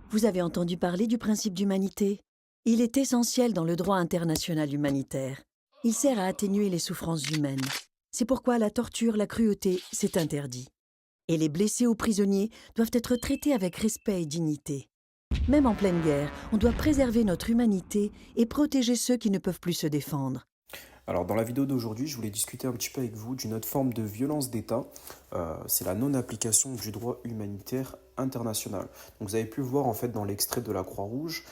Vous avez entendu parler du principe d'humanité? Il est essentiel dans le droit international humanitaire. Il sert à atténuer les souffrances humaines. C'est pourquoi la torture, la cruauté, c'est interdit. Et les blessés ou prisonniers doivent être traités avec respect et dignité. Même en pleine guerre, on doit préserver notre humanité et protéger ceux qui ne peuvent plus se défendre. Alors, dans la vidéo d'aujourd'hui, je voulais discuter un petit peu avec vous d'une autre forme de violence d'État. C'est la non-application du droit humanitaire international. Donc, vous avez pu voir en fait dans l'extrait de la Croix-Rouge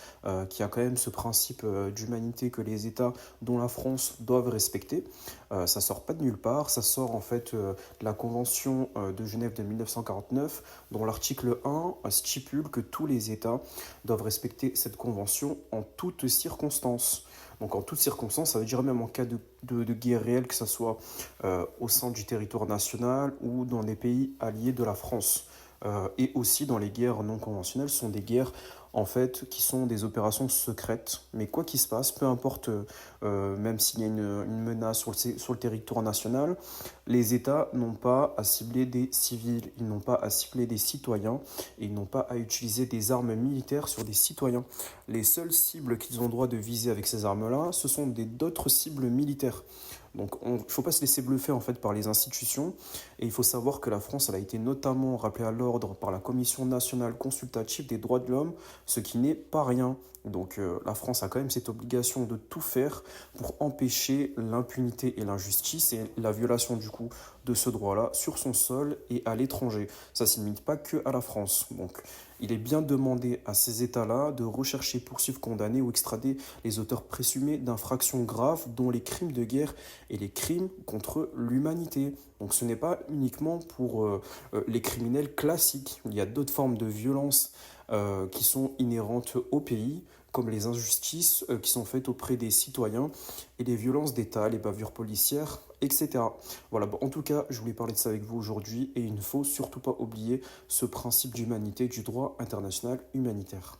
qu'il y a quand même ce principe d'humanité que les États, dont la France, doivent respecter. Ça sort pas de nulle part, ça sort en fait de la Convention de Genève de 1949, dont l'article 1 stipule que tous les États doivent respecter cette convention en toutes circonstances. Donc en toutes circonstances, ça veut dire même en cas de guerre réelle, que ce soit au sein du territoire national ou dans des pays alliés de la France. Et aussi dans les guerres non conventionnelles, ce sont des guerres en fait qui sont des opérations secrètes. Mais quoi qu'il se passe, peu importe, même s'il y a une menace sur le territoire national, les États n'ont pas à cibler des civils, ils n'ont pas à cibler des citoyens et ils n'ont pas à utiliser des armes militaires sur des citoyens. Les seules cibles qu'ils ont le droit de viser avec ces armes-là, ce sont d'autres cibles militaires. Donc il ne faut pas se laisser bluffer en fait par les institutions et il faut savoir que la France elle a été notamment rappelée à l'ordre par la Commission nationale consultative des droits de l'homme, ce qui n'est pas rien. Donc la France a quand même cette obligation de tout faire pour empêcher l'impunité et l'injustice et la violation du coup de ce droit-là sur son sol et à l'étranger. Ça ne se limite pas que à la France. Donc il est bien demandé à ces États-là de rechercher, poursuivre, condamner ou extrader les auteurs présumés d'infractions graves dont les crimes de guerre et les crimes contre l'humanité. Donc ce n'est pas uniquement pour les criminels classiques. Il y a d'autres formes de violence qui sont inhérentes au pays, comme les injustices qui sont faites auprès des citoyens et les violences d'État, les bavures policières, etc. Voilà, bon, en tout cas, je voulais parler de ça avec vous aujourd'hui et il ne faut surtout pas oublier ce principe d'humanité, du droit international humanitaire.